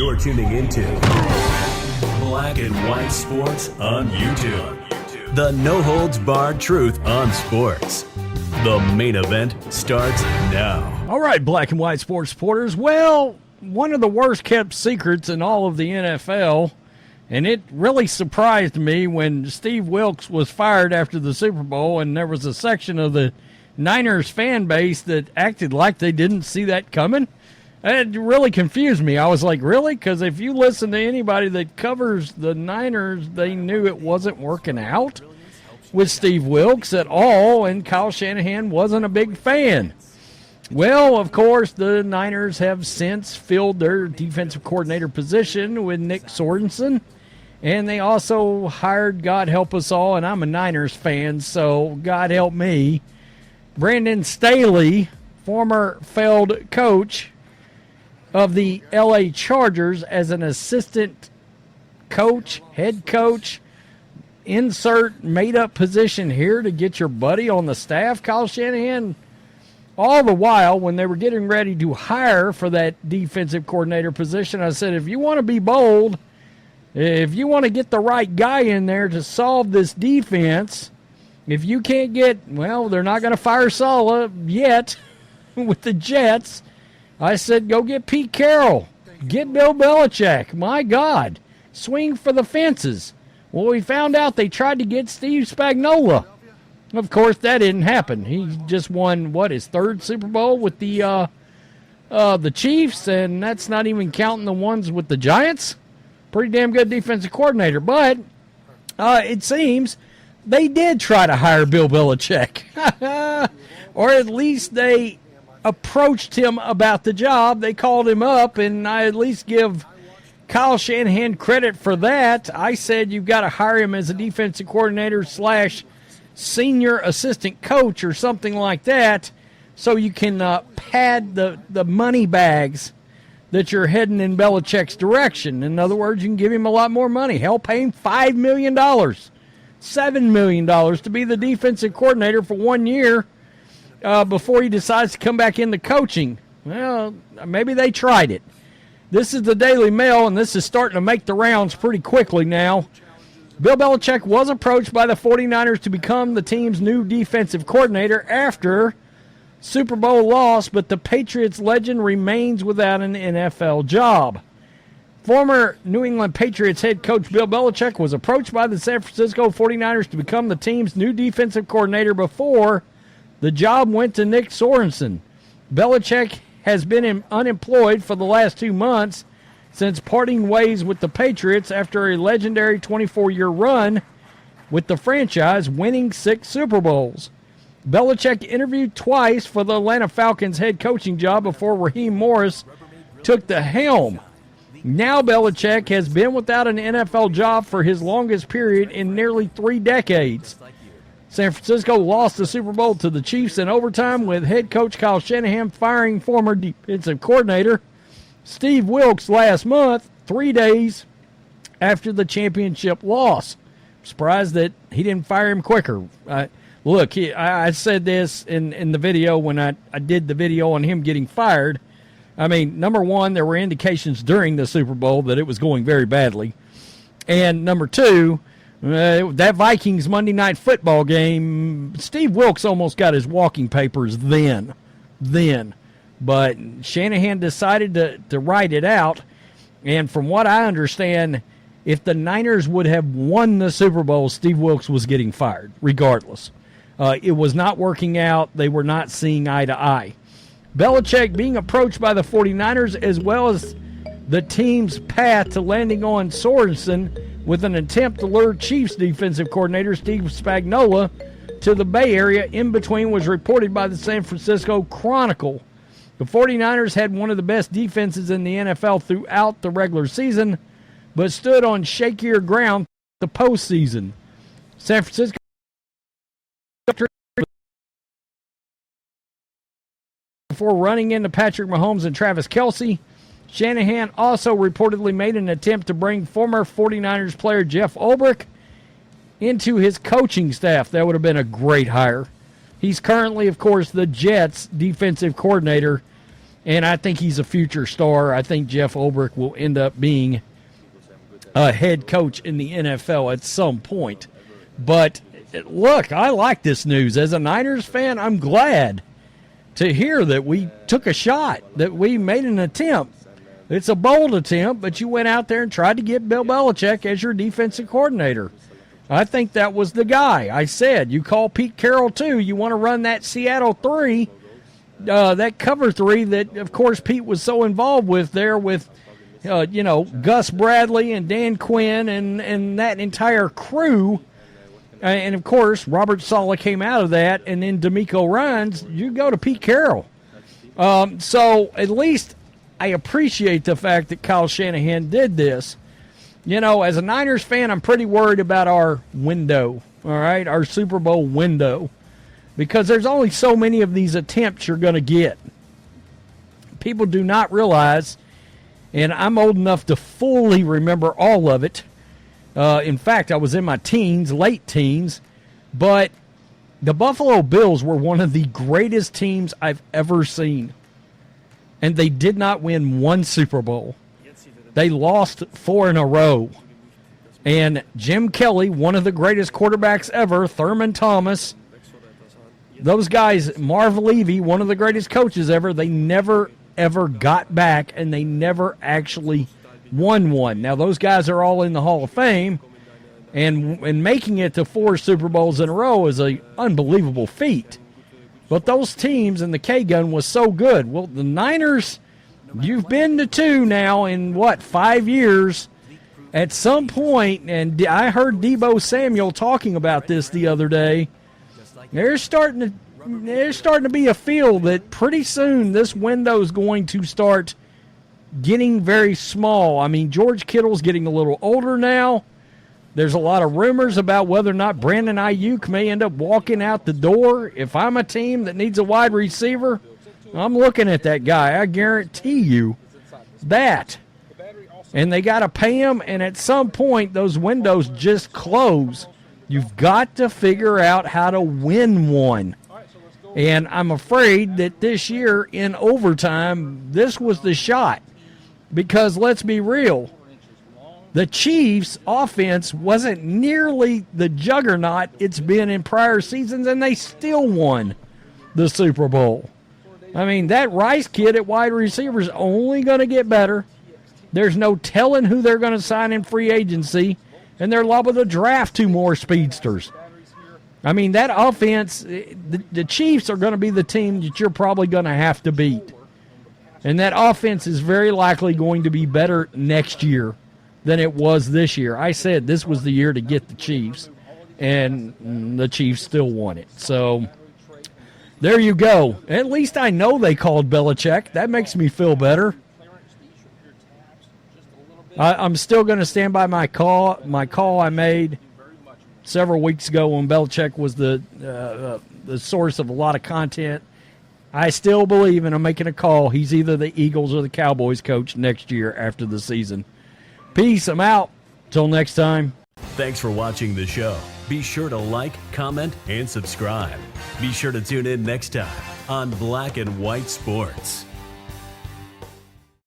You're tuning into Black and White Sports on YouTube. The no-holds-barred truth on sports. The main event starts now. All right, Black and White Sports supporters. Well, one of the worst-kept secrets in all of the NFL, and it really surprised me when Steve Wilks was fired after the Super Bowl, and there was a section of the Niners fan base that acted like they didn't see that coming. It really confused me. I was like, really? Because if you listen to anybody that covers the Niners, they knew it wasn't working out with Steve Wilks at all, and Kyle Shanahan wasn't a big fan. Well, of course, the Niners have since filled their defensive coordinator position with Nick Sorensen, and they also hired, God help us all, and I'm a Niners fan, so God help me, Brandon Staley, former failed coach of the L.A. Chargers, as an assistant coach, head coach, insert made-up position here to get your buddy on the staff, Kyle Shanahan. All the while, when they were getting ready to hire for that defensive coordinator position, I said, if you want to be bold, if you want to get the right guy in there to solve this defense, if you can't get, well, they're not going to fire Saleh yet with the Jets. I said, go get Pete Carroll. Get Bill Belichick. My God. Swing for the fences. Well, we found out they tried to get Steve Spagnuolo. Of course, that didn't happen. He just won, his third Super Bowl with the Chiefs, and that's not even counting the ones with the Giants. Pretty damn good defensive coordinator. But it seems they did try to hire Bill Belichick. Or at least they approached him about the job. They called him up, and I at least give Kyle Shanahan credit for that. I said you've got to hire him as a defensive coordinator / senior assistant coach or something like that, so you can pad the money bags that you're heading in Belichick's direction. In other words, you can give him a lot more money. Hell, pay him $5 million, $7 million to be the defensive coordinator for 1 year before he decides to come back into coaching. Well, maybe they tried it. This is the Daily Mail, and this is starting to make the rounds pretty quickly now. Bill Belichick was approached by the 49ers to become the team's new defensive coordinator after Super Bowl loss, but the Patriots legend remains without an NFL job. Former New England Patriots head coach Bill Belichick was approached by the San Francisco 49ers to become the team's new defensive coordinator before the job went to Nick Sorensen. Belichick has been unemployed for the last 2 months since parting ways with the Patriots after a legendary 24-year run with the franchise, winning 6 Super Bowls. Belichick interviewed twice for the Atlanta Falcons head coaching job before Raheem Morris took the helm. Now Belichick has been without an NFL job for his longest period in nearly 3 decades. San Francisco lost the Super Bowl to the Chiefs in overtime, with head coach Kyle Shanahan firing former defensive coordinator Steve Wilks last month, 3 days after the championship loss. I'm surprised that he didn't fire him quicker. Look, I said this in the video when I did the video on him getting fired. I mean, number one, there were indications during the Super Bowl that it was going very badly. And number two, that Vikings Monday Night Football game, Steve Wilks almost got his walking papers then. But Shanahan decided to write it out. And from what I understand, if the Niners would have won the Super Bowl, Steve Wilks was getting fired, regardless. It was not working out. They were not seeing eye to eye. Belichick being approached by the 49ers, as well as the team's path to landing on Sorensen with an attempt to lure Chiefs defensive coordinator Steve Spagnuolo to the Bay Area in between, was reported by the San Francisco Chronicle. The 49ers had one of the best defenses in the NFL throughout the regular season, but stood on shakier ground the postseason. San Francisco before running into Patrick Mahomes and Travis Kelce. Shanahan also reportedly made an attempt to bring former 49ers player Jeff Ulbrich into his coaching staff. That would have been a great hire. He's currently, of course, the Jets' defensive coordinator And I think he's a future star. I think Jeff Ulbrich will end up being a head coach in the NFL at some point. But look, I like this news. As a Niners fan, I'm glad to hear that we took a shot, that we made an attempt. It's a bold attempt, but you went out there and tried to get Bill Belichick as your defensive coordinator. I think that was the guy. I said, you call Pete Carroll too. You want to run that Seattle 3, that cover 3 that, of course, Pete was so involved with there with, Gus Bradley and Dan Quinn and that entire crew. And, of course, Robert Saleh came out of that, and then DeMeco Ryans, you go to Pete Carroll. So at least I appreciate the fact that Kyle Shanahan did this. As a Niners fan, I'm pretty worried about our window, all right, our Super Bowl window, because there's only so many of these attempts you're going to get. People do not realize, and I'm old enough to fully remember all of it. In fact, I was in my teens, late teens, but the Buffalo Bills were one of the greatest teams I've ever seen. And they did not win one Super Bowl. They lost 4 in a row. And Jim Kelly, one of the greatest quarterbacks ever, Thurman Thomas, those guys, Marv Levy, one of the greatest coaches ever, they never, ever got back, and they never actually won one. Now, those guys are all in the Hall of Fame, and making it to 4 Super Bowls in a row is an unbelievable feat. But those teams and the K-Gun was so good. Well, the Niners, you've been to 2 now in, 5 years. At some point, and I heard Deebo Samuel talking about this the other day, there's starting to be a feel that pretty soon this window is going to start getting very small. I mean, George Kittle's getting a little older now. There's a lot of rumors about whether or not Brandon Ayuk may end up walking out the door. If I'm a team that needs a wide receiver, I'm looking at that guy. I guarantee you that. And they got to pay him, and at some point, those windows just close. You've got to figure out how to win one. And I'm afraid that this year in overtime, this was the shot. Because let's be real, the Chiefs' offense wasn't nearly the juggernaut it's been in prior seasons, and they still won the Super Bowl. I mean, that Rice kid at wide receiver is only going to get better. There's no telling who they're going to sign in free agency, and they're liable to draft 2 more speedsters. I mean, that offense, the Chiefs are going to be the team that you're probably going to have to beat. And that offense is very likely going to be better next year than it was this year. I said this was the year to get the Chiefs, and the Chiefs still won it. So there you go. At least I know they called Belichick. That makes me feel better. I'm still going to stand by my call I made several weeks ago when Belichick was the source of a lot of content. I still believe, and I'm making a call, he's either the Eagles or the Cowboys coach next year after the season. Peace. I'm out. Till next time. Thanks for watching the show. Be sure to like, comment, and subscribe. Be sure to tune in next time on Black and White Sports.